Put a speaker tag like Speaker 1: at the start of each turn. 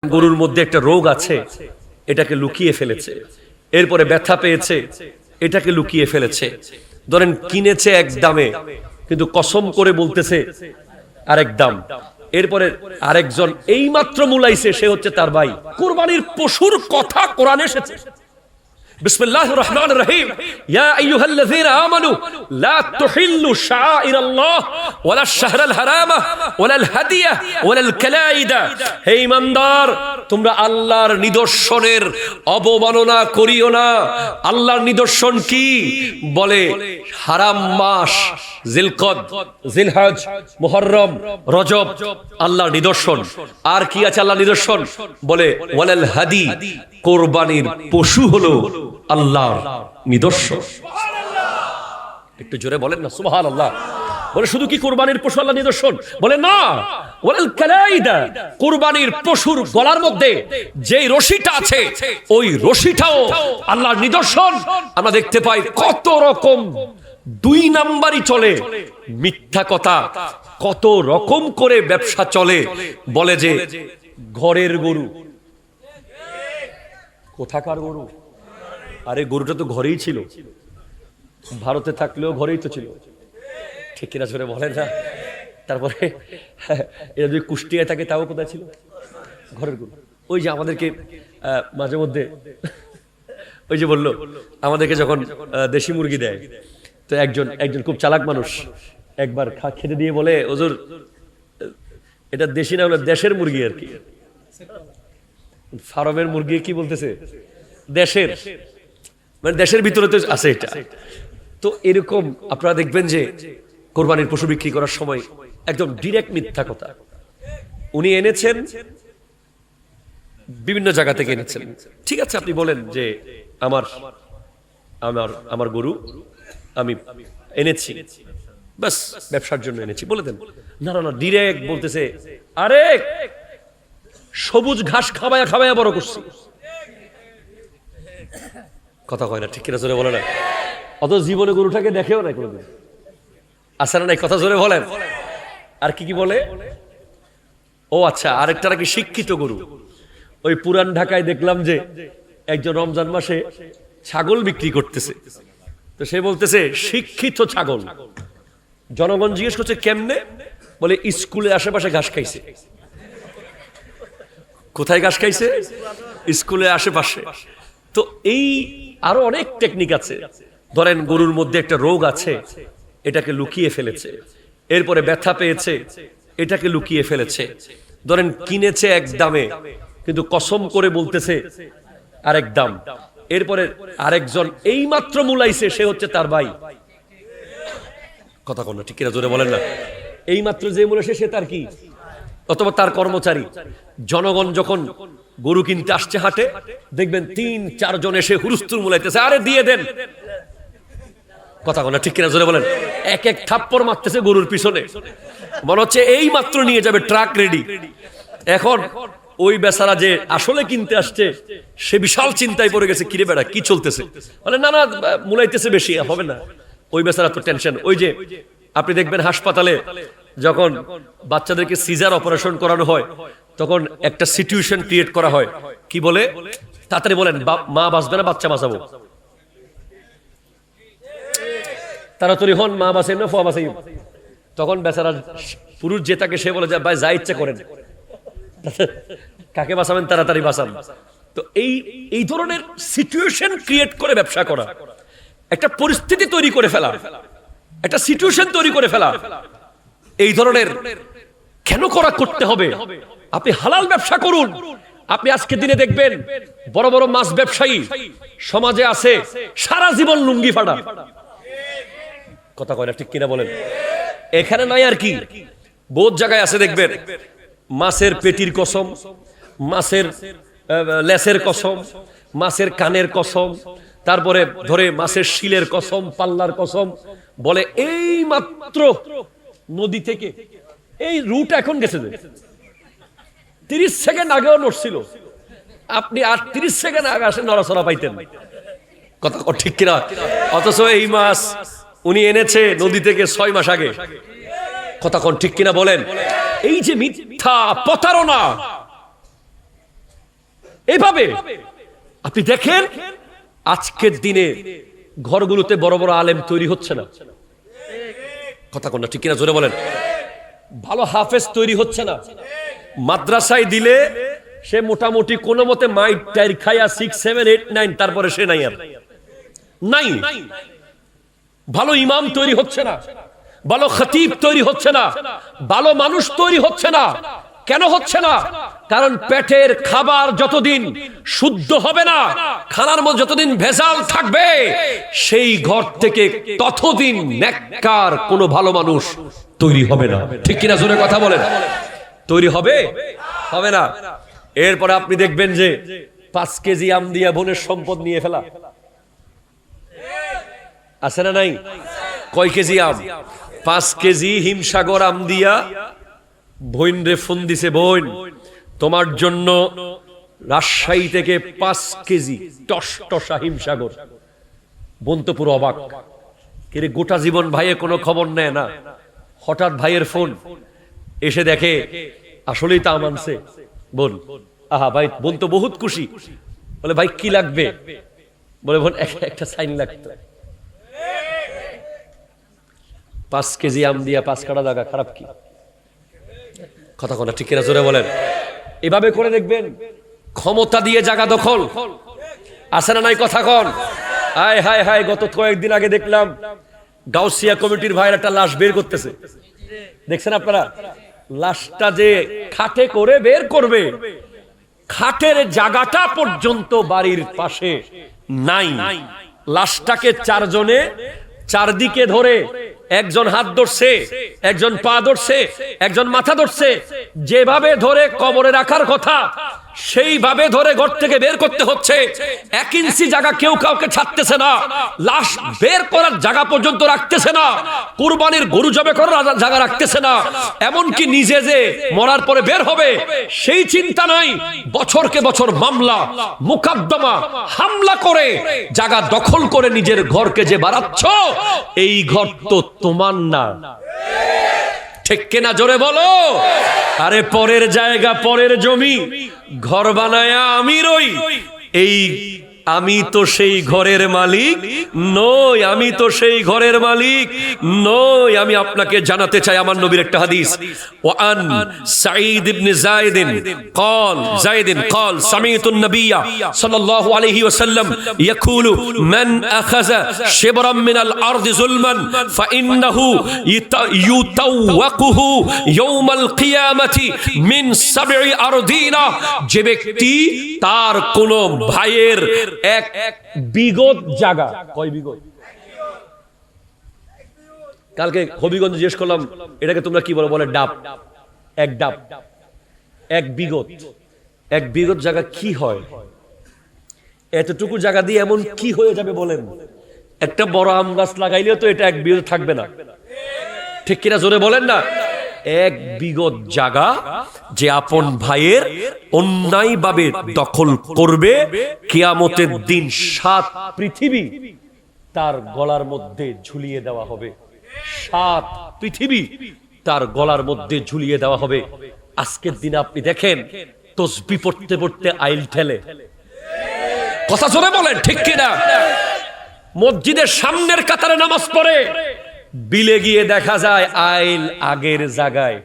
Speaker 1: গরুর মধ্যে একটা রোগ আছে, এটাকে লুকিয়ে ফেলেছে। এরপরে ব্যথা পেয়েছে, এটাকে লুকিয়ে ফেলেছে। ধরেন কিনেছে এক দামে, কিন্তু কসম করে বলতেছে আরেক দাম। এরপরে আরেকজন এই মাত্র মুলাইছে, সে হচ্ছে তার ভাই। কুরবানির পশুর কথা কোরআনে এসেছে। বিসমিল্লাহির রহমানির রহিম, ইয়া আইয়ুহাল্লাযীনা আমানু লা তুহিল্লু শাআইরাল্লাহ ওয়ালা শাহরাল হারামা ওয়ালাল হাদিয়া ওয়ালাল কালাইদা। হে ঈমানদার, তোমরা আল্লাহর নিদর্শনের অবমাননা করিও না। আল্লাহর নিদর্শন কি? বলে হারাম মাস জিলকদ, জিলহজ, মুহররম, রজব আল্লাহর নিদর্শন। আর কি আছে আল্লাহর নিদর্শন? বলে ওয়ালাল হাদি, কোরবানির পশু হলো আল্লাহর নিদর্শন। একটু জোরে বলেন না সুবহানাল্লাহ। বলে শুধু কি কোরবানির পশু আল্লাহর নিদর্শন? বলে না, ওয়ালাল কালাইদা, কোরবানির পশুর গলার মধ্যে যেই রশিটা আছে, ওই রশিটাও আল্লাহর নিদর্শন। আমরা দেখতে পাই কত রকম দুই নাম্বারই চলে, মিথ্যা কথা, কত রকম করে ব্যবসা চলে। বলে যে ঘরের গরু। কোথাকার গরু? আরে গরুটা তো ঘরেই ছিল, ভারতে থাকলেও ঘরেই তো ছিল, ঠিক কিনা জোরে বলেন না? তারপরে এটা যদি কুষ্টিয়ায় থাকে, তাও কোথায় ছিল? ঘরের গরু। ওই যে আমাদেরকে মাঝে মধ্যে ওই যে বললো আমাদেরকে যখন দেশি মুরগি দেয়, তো একজন খুব চালাক মানুষ একবার খেতে দিয়ে বলে, হুজুর এটা দেশি না হলে দেশের মুরগি আর কি। ফার্মের মুরগি কি বলতেছে? দেশের, মানে দেশের ভিতরে তো আছে এটা। তো এরকম আপনারা দেখবেন যে কোরবানির পশু বিক্রি করার সময় একদম ডিরেক্ট মিথ্যা কথা। উনি এনেছেন বিভিন্ন জায়গা থেকে এনেছেন, ঠিক আছে, আপনি বলেন যে আমার আমার আমার গরু আমি এনেছি, বাস ব্যবসার জন্য এনেছি, বলে দেন। না না না, ডিরেক্ট বলতেছে আরে সবুজ ঘাস খাওয়ায়া খাওয়ায়া বড় করছি। কথা কয় না, ঠিক কিনা জোরে বলে না? অত জীবনে গরুটাকে দেখেও না কোনোদিন, আসে না নাই? কথা জোরে বলেন। আর কি কি বলে? ও আচ্ছা, আরেকটা নাকি শিক্ষিত গরু। ওই পুরান ঢাকায় দেখলাম যে একজন রমজান মাসে ছাগল বিক্রি করতেছে, তো সে বলতেছে শিক্ষিত ছাগল। জনগণ জিজ্ঞেস করছে কেমনে? বলে স্কুলের আশেপাশে ঘাস খাইছে। কোথায় ঘাস খাইছে? স্কুলের আশেপাশে। তো এই আরো অনেক টেকনিক আছে। ধরেন গরুর মধ্যে একটা রোগ আছে, এটাকে লুকিয়ে ফেলেছে। এরপরে ব্যথা পেয়েছে, এটাকে লুকিয়ে ফেলেছে। ধরেন কিনেছে এক দামে, কিন্তু কসম করে বলতেছে আরেক দাম। এরপরে আরেকজন এই মাত্র মুলাইছে, সে হচ্ছে তার ভাই। কথা কোন ঠিক কিনা জোরে বলেন না? এই মাত্র যে মুলাইছে সে তার কি, অথবা তার কর্মচারী। জনগণ যখন গরু কিনতে আসছে হাটে, দেখবেন ৩-৪ জন এসে হুরুস্তুর মুলাইতেছে, আরে দিয়ে দেন। কথা কোন ঠিক কিনা জোরে বলেন? এক এক থাপ্পড় মারতেছে গরুর পিছনে, মনে হচ্ছে এই মাত্র নিয়ে যাবে, ট্রাক রেডি। এখন ওই বেচারা যে আসলে কিনতে আসছে, সে বিশাল চিন্তায় পড়ে গেছে, কিরে বেড়া কি চলতেছে? বলে না না, মুলাইতেছে বেশি, হবে না। ওই বেচারা তো টেনশন। ওই যে আপনি দেখবেন হাসপাতালে যখন বাচ্চাদেরকে সিজার অপারেশন করানো হয়, তখন একটা সিচুয়েশন ক্রিয়েট করা হয়, কি বলে? তাড়াতাড়ি বলেন, মা বাঁচবে না বাচ্চা বাঁচাবো? তাড়াতাড়ি হন, মা বাঁচাই না ফোয়া বাঁচাই। তখন বেচারা পুরুষ যে তাকে, সে বলে যায় ভাই যা ইচ্ছা করেন, কাকে বাঁচাবেন তাড়াতাড়ি বাঁচান। তো এই ধরনের সিচুয়েশন ক্রিয়েট করে ব্যবসা করা, একটা পরিস্থিতি তৈরি করে ফেলা, একটা সিচুয়েশন তৈরি করে ফেলা, এই ধরনের কেন করতে হবে? আপনি হালাল ব্যবসা করুন। আপনি আজকে দিনে দেখবেন বড় বড় মাছ ব্যবসায়ী সমাজে আছে, সারা জীবন লুঙ্গি ফাটা। কথা কয় না, ঠিক কিনা বলেন? এখানে নাই আর কি, বহুত জায়গায় আছে দেখবেন, মাছের পেটির কসম, মাছের লেসের কসম, মাছের কানের কসম, তারপরে ধরে মাছের শিলের কসম, পাল্লার কসম। বলে এই মাত্র নদী থেকে এই রুট এখন গেছে, 30 সেকেন্ড আগেও নড়ছিল, আপনি আর 30 সেকেন্ড আগে আসে নড়াচড়া পাইতেন। কথা ঠিক কিনা? অথচ এই মাছ উনি এনেছে নদী থেকে 6 মাস আগে। কথা ঠিক কিনা বলেন? এই যে মিথ্যা প্রতারণা, এইভাবে আপনি দেখেন আজকের দিনে ঘরগুলোতে বড় বড় আলেম তৈরি হচ্ছে না, কথা কোন না ঠিক কিনা জোরে বলেন। ভালো হাফেজ তৈরি হচ্ছে না। মাদ্রাসায় দিলে সে মোটামুটি কোনো মতে মাইট টাইর খায়া 6, 7, 8, 9 তারপরে সে নাই আর নাই। ভালো ইমাম তৈরি হচ্ছে না, ভালো খতিব তৈরি হচ্ছে না, ভালো মানুষ তৈরি হচ্ছে না। কেন হচ্ছে না? কারণ পেটের খাবার যতদিন শুদ্ধ হবে না, খানার মধ্যে যতদিন ভেজাল থাকবে, সেই ঘর থেকে ততদিন নেককার কোনো ভালো মানুষ তৈরি হবে না। ঠিক কিনা জোরে কথা বলেন। তৈরি হবে হবে না। এরপরে আপনি দেখবেন যে 5 কেজি আম দিয়া বোনের সম্পদ নিয়ে ফেলা আছে না নাই? কয় কেজি আম? 5 কেজি হিমসাগর আম দিয়া বোন রে ফোন দিছে, বোন তোমার জন্য রাজশাহী থেকে 5 কেজি টসটসা হিমসাগর। বোন তো পুরো অবাক, কিরে গোটা জীবন ভাইয়ে কোনো খবর নেয় না, হঠাৎ ভাইয়ের ফোন এসে দেখে আসলেই তা মানছে। বোন আহা ভাই, বোন তো বহুত খুশি। বলে ভাই কি লাগবে? বলে বোন একটা সাইন লাগতো। 5 কেজি আম দিয়া 5 কাটা জায়গা, খারাপ কি? কথা কথা ঠিক কিনা জোরে বলেন। এভাবে করে দেখবেন ক্ষমতা দিয়ে জায়গা দখল আছে না নাই? কথা কন। হায় হায় হায়, গত কয়েকদিন আগে দেখলাম গাউসিয়া কমিটির ভাইয়ের একটা লাশ বের করতেছে, দেখছেন আপনারা? লাশটা যে খাটে করে বের করবে, খাটের জায়গাটা পর্যন্ত বাড়ির পাশে নাই। লাশটাকে 4 জনে চারদিকে ধরে, একজন হাত ধরছে, একজন পা ধরছে, একজন মাথা ধরছে। যেভাবে ধরে কবরে রাখার কথা সেইভাবে ধরে ঘর থেকে বের করতে হচ্ছে। 1 ইঞ্চি জায়গা কেউ কাউকে ছাড়তেছে না, লাশ বের করার জায়গা পর্যন্ত রাখতেছে না, কুরবানির গরু জবে করার জায়গা রাখতেছে না। এমনকি নিজে যে মরার পরে বের হবে সেই চিন্তা নাই। বছরকে বছর মামলা মুকদ্দমা হামলা করে জায়গা দখল করে নিজের ঘরকে যে বাড়াচ্ছ, এই ঘর তো তোমার না। ঠিক কিনা জোরে বলো। আরে পরের জায়গা, পরের জমি, ঘর বানায়া আমি রই, এই আমি তো সেই ঘরের মালিক নই, আমি তো সেই ঘরের মালিক নই। আমি আপনাকে জানাতে চাই আমার নবীর একটা হাদিস। ওয়ান সাঈদ ইবনে যায়েদ قال سمعت النبي صلى الله عليه وسلم يقول من اخذ شبرا من الارض ظلما فانه يطوقه يوم القيامه من 7 أراضين। যে ব্যক্তি তার কোন ভাইয়ের 1 বিঘত জায়গা, কয় বিঘত? কালকে হবিগঞ্জ জিজ্ঞেস করলাম এটাকে তোমরা কি বলো? বলে ডাব। 1 ডাব, 1 বিঘত। 1 বিঘত জায়গা কি হয়? এতটুকু জায়গা দিয়ে এমন কি হয়ে যাবে বলেন? একটা বড় আম গাছ লাগাইলেও তো এটা 1 বিঘত থাকবে না। ঠিক কিনা জোরে বলেন না। 1 বিঘত জায়গা যে আপন ভাইয়ের অন্যায় ভাবে দখল করবে, কিয়ামতের দিন 7 পৃথিবী তার গলার মধ্যে ঝুলিয়ে দেওয়া হবে। 7 পৃথিবী তার গলার মধ্যে ঝুলিয়ে দেওয়া হবে। আজকের দিনে আপনি দেখেন তসবিহ পড়তে পড়তে আইল ঠেলে, কথা জোরে বলেন ঠিক কিনা। মসজিদের সামনের কাতারে নামাজ পড়ে, বিলে গিয়ে দেখা যায় আইল আগের জায়গায়।